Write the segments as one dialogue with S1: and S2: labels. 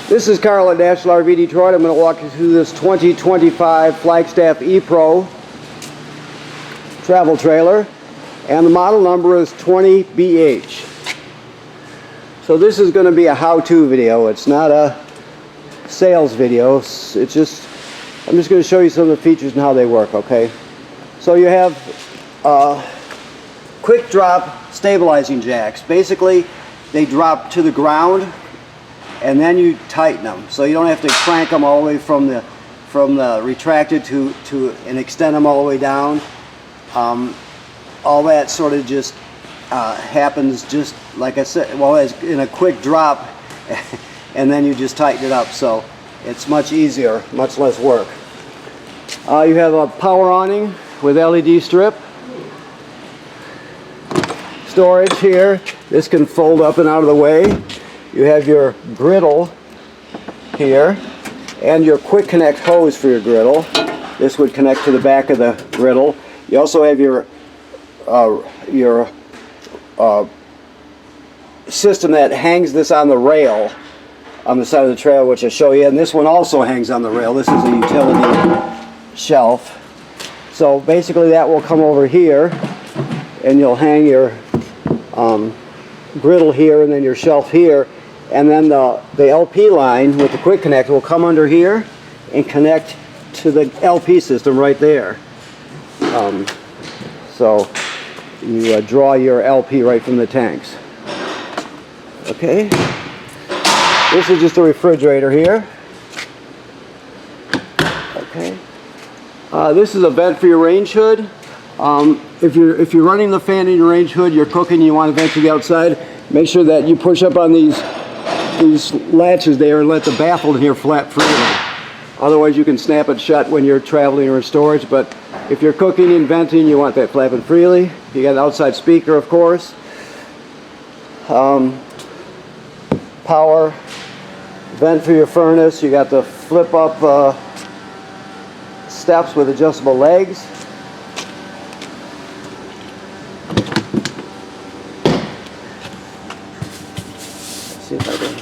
S1: This is Carl at National RV Detroit. I'm going to walk you through this 2025 Flagstaff E-PRO travel trailer, and the model number is 20BH. So this is going to be a how-to video. It's not a sales video. I'm just going to show you some of the features and how they work, okay? So you have quick drop stabilizing jacks. Basically, they drop to the ground and then you tighten them, so you don't have to crank them all the way from the retracted to and extend them all the way down. All that sort of just happens just like I said, well, as in a quick drop, and then you just tighten it up, so it's much easier, much less work. You have a power awning with LED strip. Storage here. This can fold up and out of the way. You have your griddle here and your quick connect hose for your griddle. This would connect to the back of the griddle. You also have your system that hangs this on the rail on the side of the trailer, which I'll show you, and this one also hangs on the rail. This is a utility shelf. So basically that will come over here and you'll hang your griddle here and then your shelf here, and then the LP line with the quick connect will come under here and connect to the LP system right there. So you draw your LP right from the tanks. Okay, this is just a refrigerator here. Okay, this is a vent for your range hood. If you're running the fan in your range hood, you're cooking, you want to vent to the outside, make sure that you push up on these latches there and let the baffle in here flap freely. Otherwise you can snap it shut when you're traveling or in storage, but if you're cooking and venting, you want that flapping freely. You got an outside speaker, of course. Power vent for your furnace. You got the flip up steps with adjustable legs. See if I can.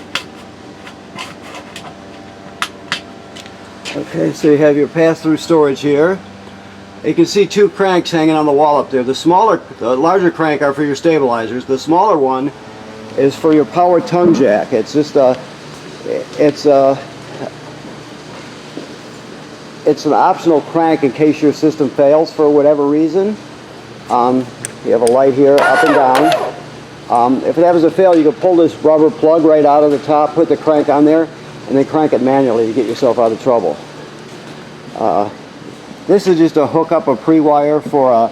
S1: Okay, so you have your pass-through storage here. You can see two cranks hanging on the wall up there. The larger crank are for your stabilizers. The smaller one is for your power tongue jack. It's just it's an optional crank in case your system fails for whatever reason. You have a light here up and down. If it happens to fail, you can pull this rubber plug right out of the top, put the crank on there, and then crank it manually to get yourself out of trouble. This is just a hookup, a pre-wire for a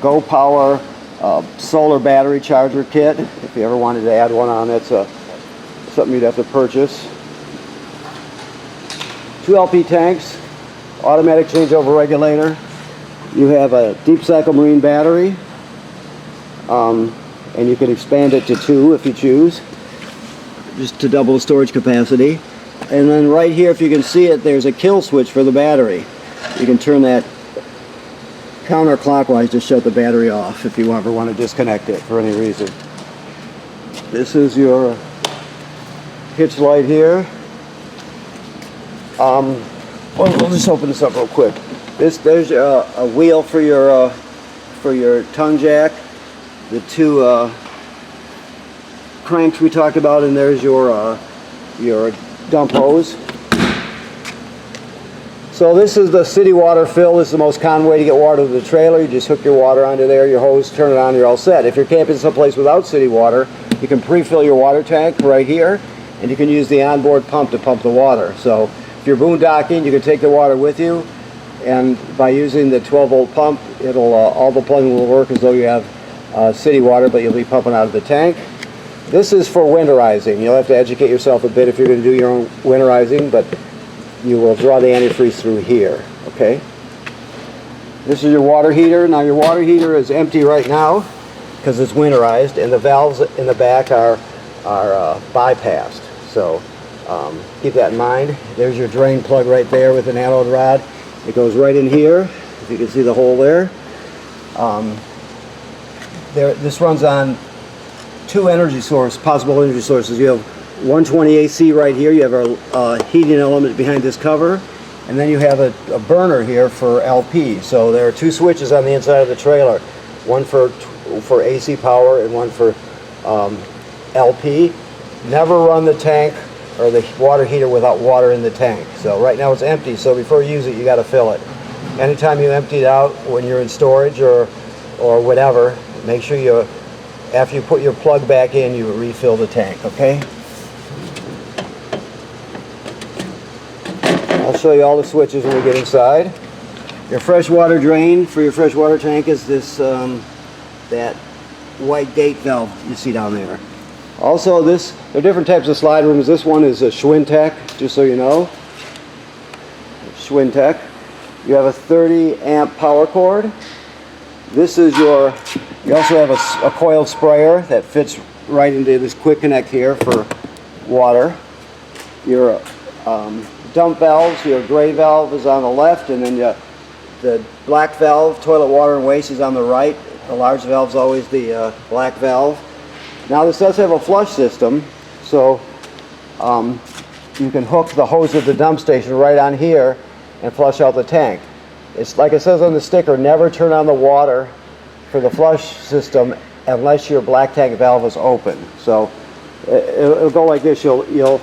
S1: Go Power solar battery charger kit. If you ever wanted to add one on, that's something you'd have to purchase. 2 LP tanks, automatic changeover regulator. You have a deep cycle marine battery. And you can expand it to 2 if you choose, just to double the storage capacity. And then right here, if you can see it, there's a kill switch for the battery. You can turn that counterclockwise to shut the battery off if you ever want to disconnect it for any reason. This is your hitch light here. We'll just open this up real quick. There's a wheel for your tongue jack. The 2 cranks we talked about, and there's your dump hose. So this is the city water fill. This is the most common way to get water to the trailer. You just hook your water onto there, your hose, turn it on, you're all set. If you're camping someplace without city water, you can pre-fill your water tank right here, and you can use the onboard pump to pump the water. So if you're boondocking, you can take the water with you, and by using the 12-volt pump, it'll all the plumbing will work as though you have city water, but you'll be pumping out of the tank. This is for winterizing. You'll have to educate yourself a bit if you're going to do your own winterizing, but you will draw the antifreeze through here, okay? This is your water heater. Now your water heater is empty right now because it's winterized, and the valves in the back are bypassed. So keep that in mind. There's your drain plug right there with an anode rod. It goes right in here, if you can see the hole there. This runs on 2 possible energy sources. You have 120 AC right here. You have a heating element behind this cover, and then you have a burner here for LP. So there are two switches on the inside of the trailer, one for AC power and one for LP. Never run the tank or the water heater without water in the tank. So right now it's empty, so before you use it you got to fill it. Anytime you empty it out when you're in storage or whatever, make sure you, after you put your plug back in, you refill the tank, okay? I'll show you all the switches when we get inside. Your freshwater drain for your freshwater tank is this that white gate valve you see down there. Also, there are different types of slide rooms. This one is a Schwintech, just so you know. Schwintech. You have a 30 amp power cord. This is you also have a coil sprayer that fits right into this quick connect here for water. Your dump valves, your gray valve is on the left, and then the black valve, toilet water and waste, is on the right. The large valve is always the black valve. Now this does have a flush system, so you can hook the hose of the dump station right on here and flush out the tank. It's like it says on the sticker, never turn on the water for the flush system unless your black tank valve is open. So it'll go like this. You'll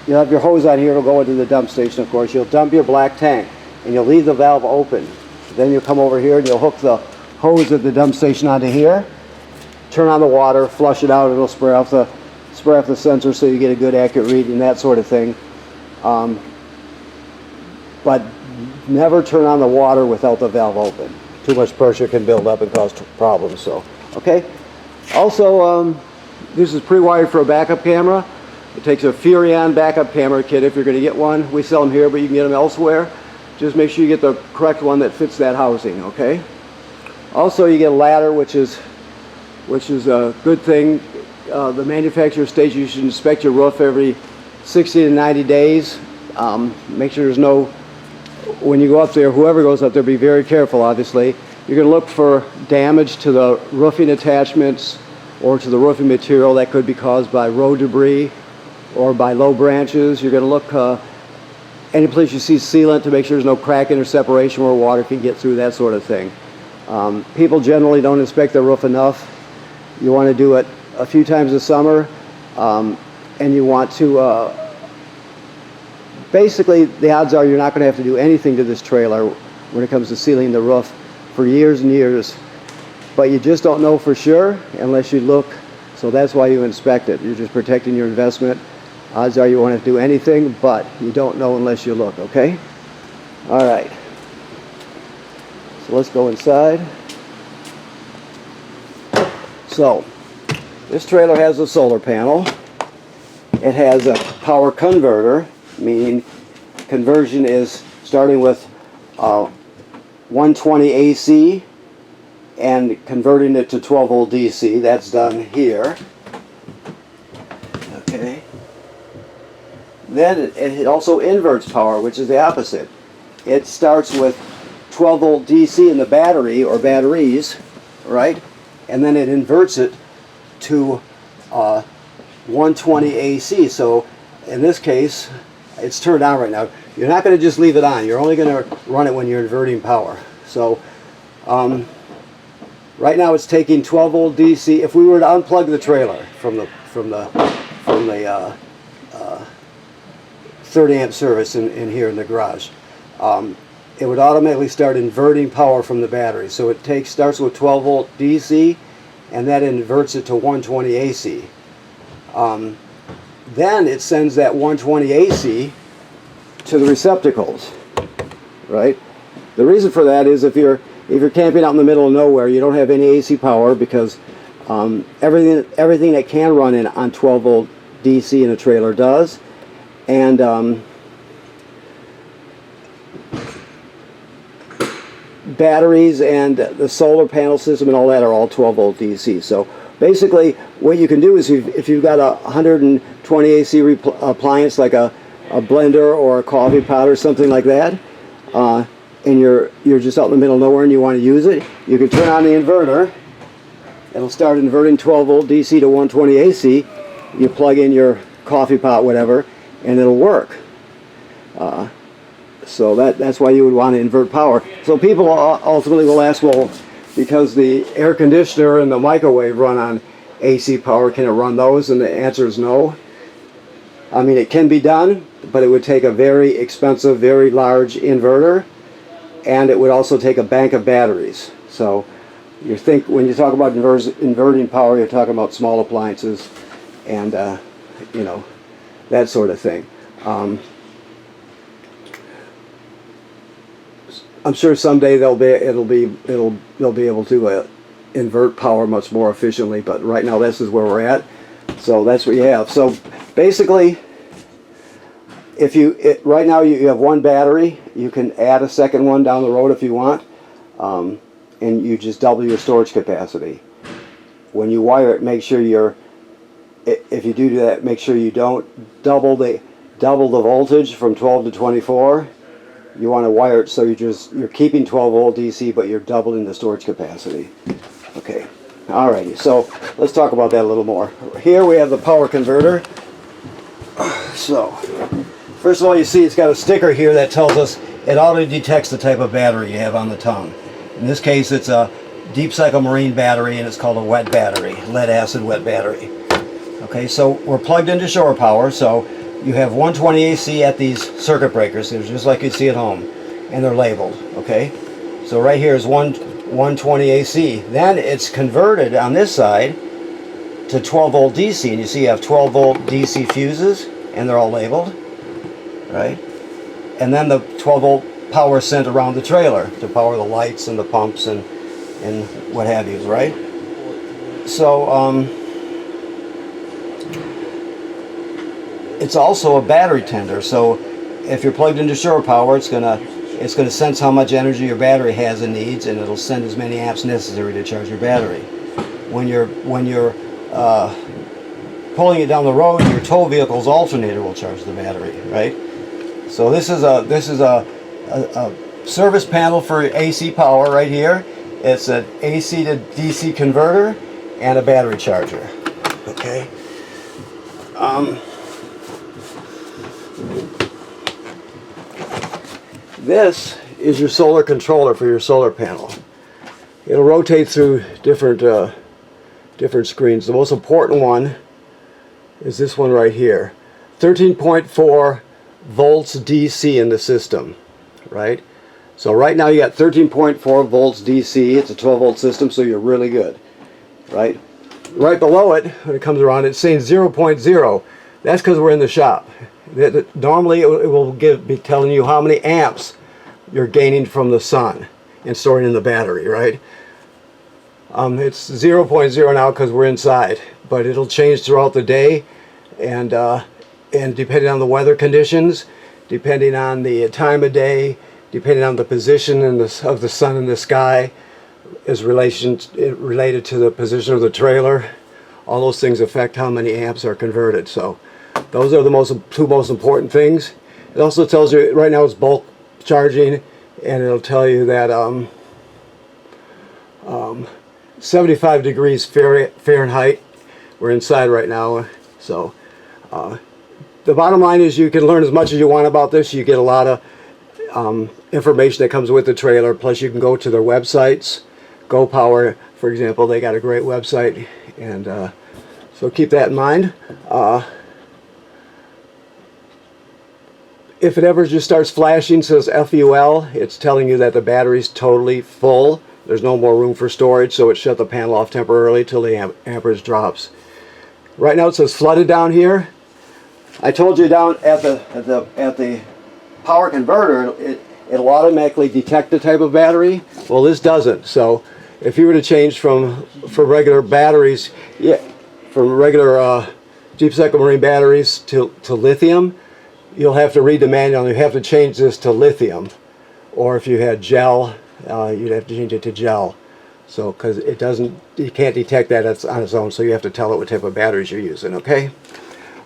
S1: have your hose on here. It'll go into the dump station, of course. You'll dump your black tank and you'll leave the valve open. Then you'll come over here and you'll hook the hose of the dump station onto here. Turn on the water, flush it out. It'll spray off the sensor so you get a good accurate reading, that sort of thing. But never turn on the water without the valve open. Too much pressure can build up and cause problems. So, okay. Also, this is pre-wired for a backup camera. It takes a Furrion backup camera kit if you're going to get one. We sell them here, but you can get them elsewhere. Just make sure you get the correct one that fits that housing. Okay. Also, you get a ladder, which is a good thing. The manufacturer states you should inspect your roof every 60 to 90 days. Make sure there's no, when you go up there, whoever goes up there, be very careful, obviously. You're going to look for damage to the roofing attachments or to the roofing material that could be caused by road debris or by low branches. You're going to look any place you see sealant to make sure there's no cracking or separation where water can get through, that sort of thing. People generally don't inspect their roof enough. You want to do it a few times a summer, and you want to, basically the odds are you're not going to have to do anything to this trailer when it comes to sealing the roof for years and years, but you just don't know for sure unless you look, so that's why you inspect it. You're just protecting your investment. Odds are you won't have to do anything, but you don't know unless you look, okay? All right, so let's go inside. So, this trailer has a solar panel. It has a power converter, meaning conversion is starting with 120 AC and converting it to 12 volt DC. That's done here. Okay. Then it also inverts power, which is the opposite. It starts with 12 volt DC in the battery or batteries, right? And then it inverts it to 120 AC. So in this case, it's turned on right now. You're not going to just leave it on. You're only going to run it when you're inverting power. So right now it's taking 12 volt DC. If we were to unplug the trailer from the 30 amp service in here in the garage, it would automatically start inverting power from the battery. So it starts with 12 volt DC and that inverts it to 120 AC. Then it sends that 120 AC to the receptacles, right? The reason for that is if you're camping out in the middle of nowhere, you don't have any AC power because everything that can run on 12 volt DC in a trailer does, and batteries and the solar panel system and all that are all 12 volt DC. So basically what you can do is if you've got a 120 AC appliance like a blender or a coffee pot or something like that, and you're just out in the middle of nowhere and you want to use it, you can turn on the inverter. It'll start inverting 12 volt DC to 120 AC. You plug in your coffee pot, whatever, and it'll work. So that's why you would want to invert power. So people ultimately will ask, well, because the air conditioner and the microwave run on AC power, can it run those? And the answer is no. I mean, it can be done, but it would take a very expensive, very large inverter, and it would also take a bank of batteries. So when you talk about inverting power, you're talking about small appliances and you know, that sort of thing. I'm sure someday they'll be able to invert power much more efficiently, but right now this is where we're at. So that's what you have. So basically, right now you have one battery. You can add a second one down the road if you want, and you just double your storage capacity. When you wire it, make sure if you do that, make sure you don't double the voltage from 12 to 24. You want to wire it so you're keeping 12 volt DC, but you're doubling the storage capacity. Okay, alrighty. So let's talk about that a little more. Here we have the power converter. So first of all, you see it's got a sticker here that tells us it auto detects the type of battery you have on the tongue. In this case, it's a deep cycle marine battery, and it's called a wet battery, lead acid wet battery. Okay, so we're plugged into shore power, so you have 120 AC at these circuit breakers. They're just like you see at home, and they're labeled. Okay, so right here is 120 AC. Then it's converted on this side to 12 volt DC, and you see you have 12 volt DC fuses, and they're all labeled, right? And then the 12 volt power is sent around the trailer to power the lights and the pumps and what have you, right? So it's also a battery tender. So if you're plugged into shore power, it's gonna sense how much energy your battery has and needs, and it'll send as many amps necessary to charge your battery. When you're pulling it down the road, your tow vehicle's alternator will charge the battery, right? So this is a service panel for AC power right here. It's an AC to DC converter and a battery charger. Okay. This is your solar controller for your solar panel. It'll rotate through different screens. The most important one is this one right here. 13.4 volts DC in the system, right? So right now you got 13.4 volts DC. It's a 12 volt system, so you're really good, right? Right below it, when it comes around, it's saying 0.0. That's because we're in the shop. Normally it will be telling you how many amps you're gaining from the sun and storing in the battery, right? It's 0.0 now because we're inside, but it'll change throughout the day, and depending on the weather conditions, depending on the time of day, depending on the position of the sun in the sky, is related to the position of the trailer. All those things affect how many amps are converted. So those are the two most important things. It also tells you right now it's bulk charging, and it'll tell you that 75 degrees Fahrenheit. We're inside right now. So the bottom line is you can learn as much as you want about this. You get a lot of information that comes with the trailer. Plus you can go to their websites. Go Power, for example, they got a great website, and so keep that in mind. If it ever just starts flashing, says FUL, it's telling you that the battery's totally full. There's no more room for storage, so it shut the panel off temporarily till the amperage drops. Right now it says flooded down here. I told you down at the power converter, it'll automatically detect the type of battery. Well, this doesn't. So if you were to change from regular batteries, from regular deep cycle marine batteries to lithium, you'll have to read the manual and you have to change this to lithium. Or if you had gel, you'd have to change it to gel. So, because you can't detect that on its own, so you have to tell it what type of batteries you're using, okay?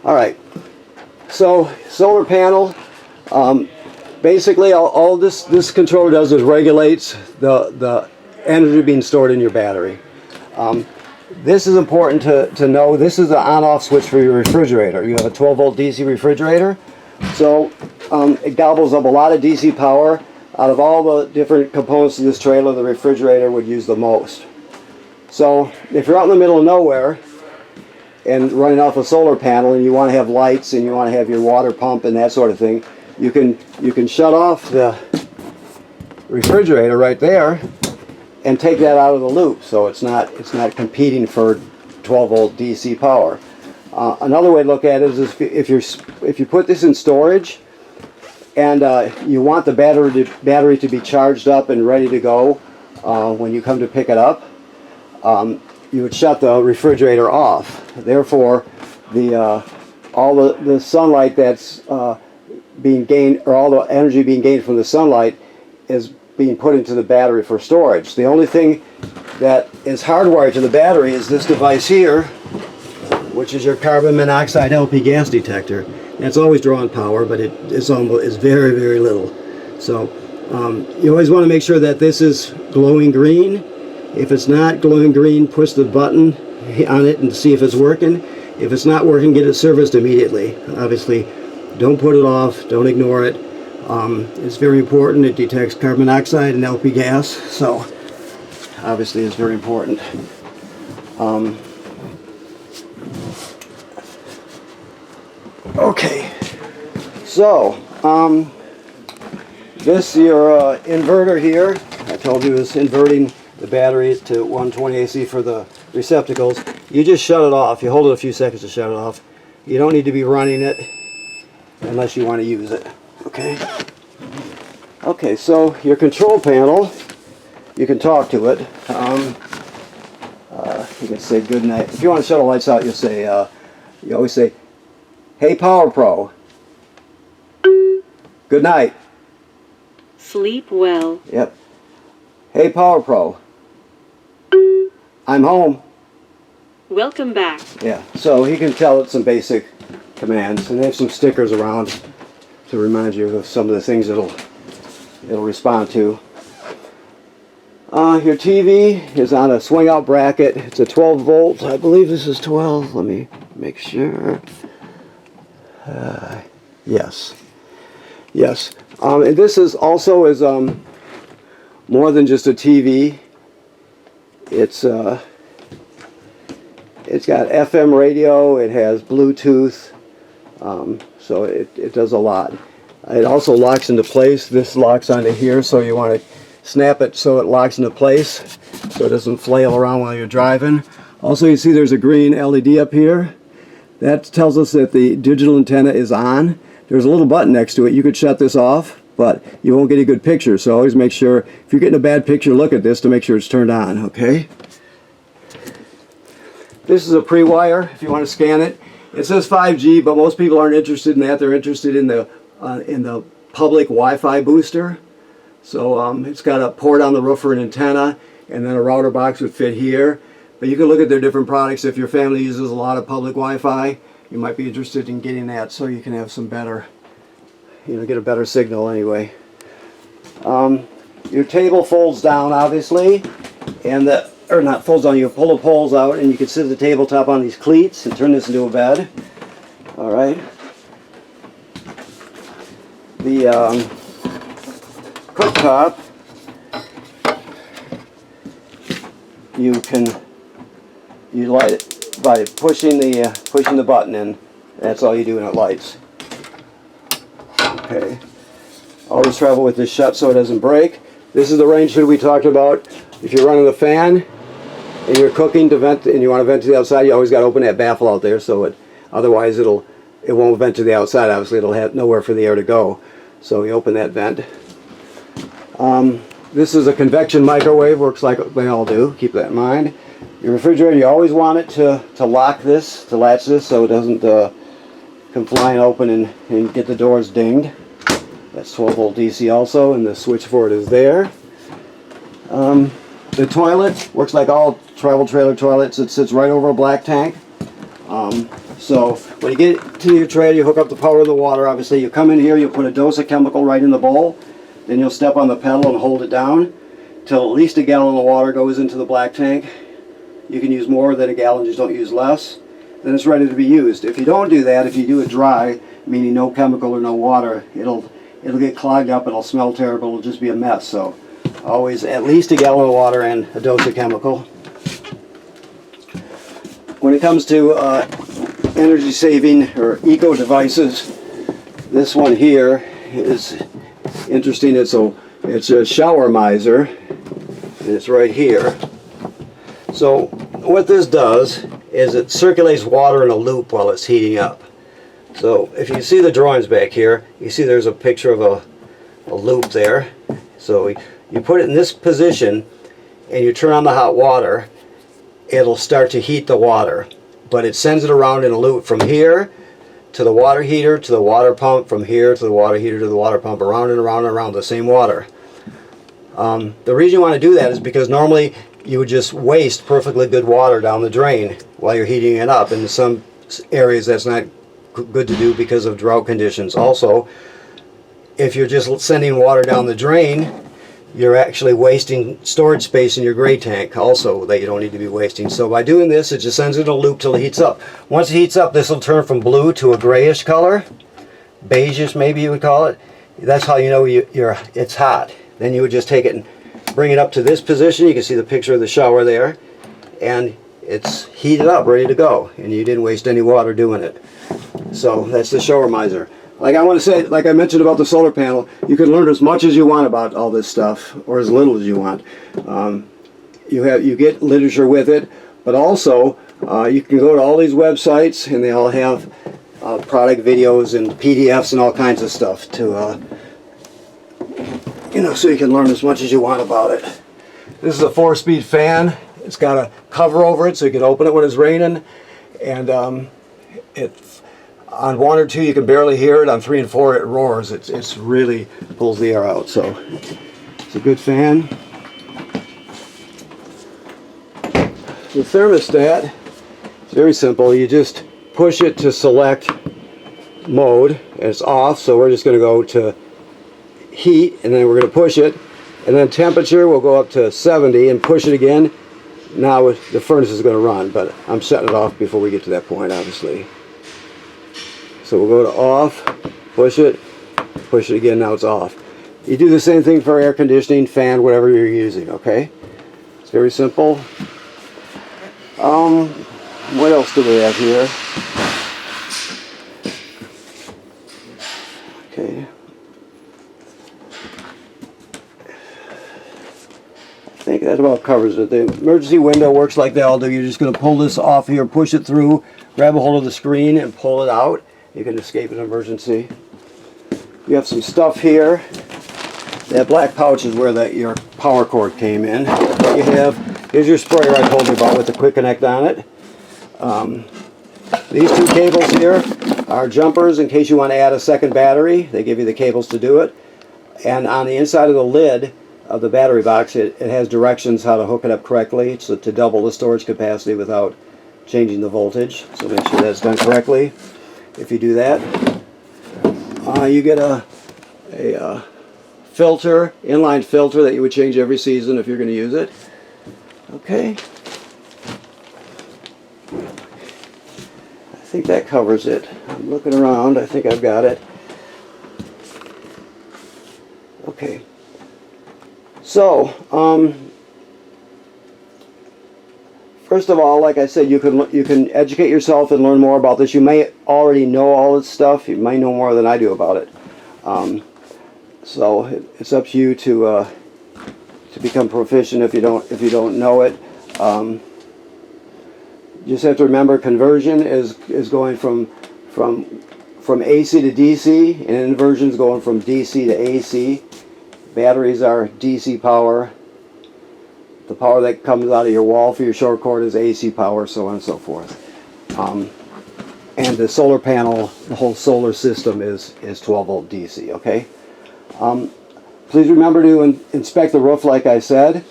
S1: All right. So, solar panel, basically all this controller does is regulates the energy being stored in your battery. This is important to know. This is the on-off switch for your refrigerator. You have a 12-volt DC refrigerator, so it gobbles up a lot of DC power. Out of all the different components of this trailer, the refrigerator would use the most. So if you're out in the middle of nowhere and running off a solar panel and you want to have lights and you want to have your water pump and that sort of thing, you can shut off the refrigerator right there and take that out of the loop, so it's not competing for 12-volt DC power. Another way to look at it is if you put this in storage and you want the battery to be charged up and ready to go when you come to pick it up, you would shut the refrigerator off. Therefore, all the sunlight that's being gained, or all the energy being gained from the sunlight, is being put into the battery for storage. The only thing that is hardwired to the battery is this device here, which is your carbon monoxide LP gas detector. And it's always drawing power, but it's very, very little. So you always want to make sure that this is glowing green. If it's not glowing green, push the button on it and see if it's working. If it's not working, get it serviced immediately. Obviously, don't put it off, don't ignore it. It's very important. It detects carbon monoxide and LP gas, so obviously it's very important. Okay, so this your inverter here, I told you, is inverting the battery to 120 AC for the receptacles. You just shut it off. You hold it a few seconds to shut it off. You don't need to be running it unless you want to use it. Okay. Okay, so your control panel, you can talk to it. You can say good night. If you want to shut the lights out, you'll say, you always say, "Hey, Power Pro. Good night.
S2: Sleep well."
S1: Yep. "Hey, Power Pro. I'm home."
S2: Welcome back.
S1: Yeah, so he can tell it some basic commands, and they have some stickers around to remind you of some of the things it'll respond to. Your TV is on a swing out bracket. It's a 12 volt. I believe this is 12. Let me make sure. Yes. Yes. And this is also more than just a TV. It's got FM radio. It has Bluetooth. So it does a lot. It also locks into place. This locks onto here, so you want to snap it so it locks into place, so it doesn't flail around while you're driving. Also, you see there's a green LED up here. That tells us that the digital antenna is on. There's a little button next to it. You could shut this off, but you won't get a good picture. So always make sure, if you're getting a bad picture, look at this to make sure it's turned on, okay? This is a pre-wire, if you want to scan it. It says 5G, but most people aren't interested in that. They're interested in the public Wi-Fi booster. So it's got a port on the roof for an antenna, and then a router box would fit here. But you can look at their different products. If your family uses a lot of public Wi-Fi, you might be interested in getting that, so you can have some better, get a better signal anyway. Your table folds down, obviously, and not folds down. You pull the poles out, and you can sit at the tabletop on these cleats and turn this into a bed. All right. The cooktop, you light it by pushing the button in. That's all you do, and it lights. Okay. Always travel with this shut so it doesn't break. This is the range hood we talked about. If you're running the fan and you're cooking to vent, and you want to vent to the outside, you always got to open that baffle out there, so otherwise it won't vent to the outside. Obviously, it'll have nowhere for the air to go. So you open that vent. This is a convection microwave. Works like they all do. Keep that in mind. Your refrigerator, you always want it to lock this, to latch this, so it doesn't come flying open and get the doors dinged. That's 12 volt DC also, and the switch for it is there. The toilet works like all travel trailer toilets. It sits right over a black tank. So when you get to your trailer, you hook up the power and the water. Obviously, you come in here, you put a dose of chemical right in the bowl. Then you'll step on the pedal and hold it down till at least a gallon of water goes into the black tank. you can use more than a gallon, just don't use less. Then it's ready to be used. If you don't do that, if you do it dry, meaning no chemical or no water, it'll get clogged up, it'll smell terrible, it'll just be a mess. So always at least a gallon of water and a dose of chemical. When it comes to energy saving or eco devices, this one here is interesting. It's a shower miser, and it's right here. So what this does is it circulates water in a loop while it's heating up. So if you see the drawings back here, you see there's a picture of a loop there. So you put it in this position and you turn on the hot water, it'll start to heat the water. But it sends it around in a loop from here to the water heater to the water pump, from here to the water heater to the water pump, around and around and around the same water. The reason you want to do that is because normally you would just waste perfectly good water down the drain while you're heating it up. In some areas that's not good to do because of drought conditions. Also, if you're just sending water down the drain, you're actually wasting storage space in your gray tank also that you don't need to be wasting. So by doing this, it just sends it in a loop till it heats up. Once it heats up, this will turn from blue to a grayish color, beigeish maybe you would call it. That's how you know it's hot. Then you would just take it and bring it up to this position. You can see the picture of the shower there, and it's heated up, ready to go, and you didn't waste any water doing it. So that's the shower miser. Like I want to say, like I mentioned about the solar panel, you can learn as much as you want about all this stuff, or as little as you want. You get literature with it, but also you can go to all these websites, and they all have product videos and PDFs and all kinds of stuff to so you can learn as much as you want about it. This is a 4-speed fan. It's got a cover over it so you can open it when it's raining, and on 1 or 2 you can barely hear it. On 3 and 4 it roars. It's really pulls the air out. So it's a good fan. The thermostat is very simple. You just push it to select mode, and it's off. So we're just going to go to heat, and then we're going to push it, and then temperature will go up to 70 and push it again. Now the furnace is going to run, but I'm setting it off before we get to that point, obviously. So we'll go to off, push it again, now it's off. You do the same thing for air conditioning, fan, whatever you're using, okay? It's very simple. What else do we have here? Okay. I think that about covers it. The emergency window works like they all do. You're just going to pull this off here, push it through, grab a hold of the screen and pull it out. You can escape an emergency. You have some stuff here. That black pouch is where your power cord came in. What you have, here's your sprayer I told you about with the quick connect on it. These 2 cables here are jumpers in case you want to add a second battery. They give you the cables to do it. And on the inside of the lid of the battery box, it has directions how to hook it up correctly, so to double the storage capacity without changing the voltage. So make sure that's done correctly. If you do that, you get a filter, inline filter that you would change every season if you're going to use it. Okay. I think that covers it. I'm looking around. I think I've got it. Okay. So, first of all, like I said, you can educate yourself and learn more about this. You may already know all this stuff. You may know more than I do about it. So it's up to you to become proficient if you don't know it. You just have to remember, conversion is going from AC to DC, and inversion is going from DC to AC. Batteries are DC power. The power that comes out of your wall for your short cord is AC power, so on and so forth. And the solar panel, the whole solar system is 12 volt DC, okay? Please remember to inspect the roof, like I said,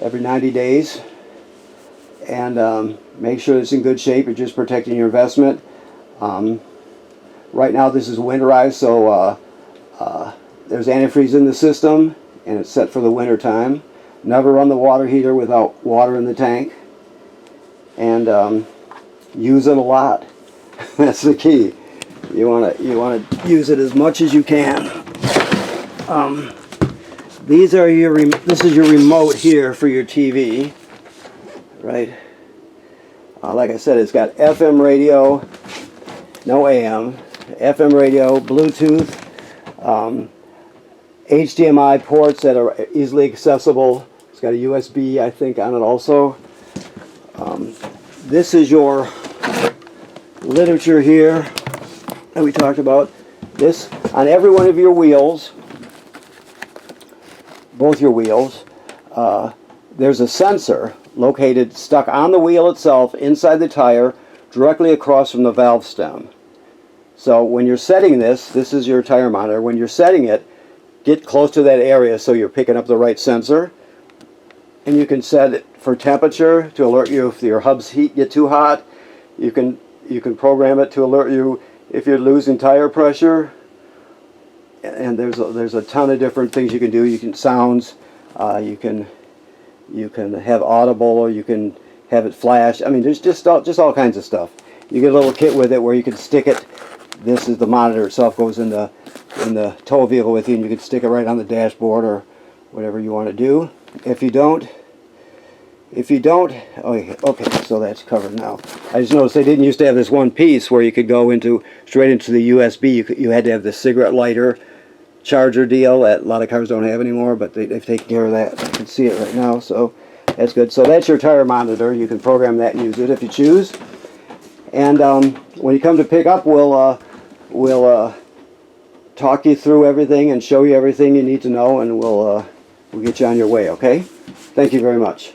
S1: every 90 days. And make sure it's in good shape. You're just protecting your investment. Right now this is winterized, so there's antifreeze in the system, and it's set for the winter time. Never run the water heater without water in the tank. and use it a lot. That's the key. You want to use it as much as you can. These are this is your remote here for your TV, right? Like I said, it's got FM radio, no AM, FM radio, Bluetooth, HDMI ports that are easily accessible. It's got a USB, I think, on it also. This is your literature here that we talked about. This, on every one of your wheels, both your wheels, there's a sensor located, stuck on the wheel itself, inside the tire, directly across from the valve stem. So when you're setting this is your tire monitor. When you're setting it, get close to that area so you're picking up the right sensor. And you can set it for temperature to alert you if your hub's heat get too hot. You can program it to alert you if you're losing tire pressure. And there's a ton of different things you can do. You can sounds, you can have audible, or you can have it flash. I mean, there's just all kinds of stuff. You get a little kit with it where you can stick it. This is the monitor itself, goes in the tow vehicle with you, and you can stick it right on the dashboard or whatever you want to do. If you don't, okay, so that's covered now. I just noticed they didn't used to have this one piece where you could go straight into the USB. You had to have the cigarette lighter charger deal that a lot of cars don't have anymore, but they've taken care of that. I can see it right now, so that's good. So that's your tire monitor. You can program that and use it if you choose. And when you come to pick up, we'll talk you through everything and show you everything you need to know, and we'll get you on your way, okay? Thank you very much.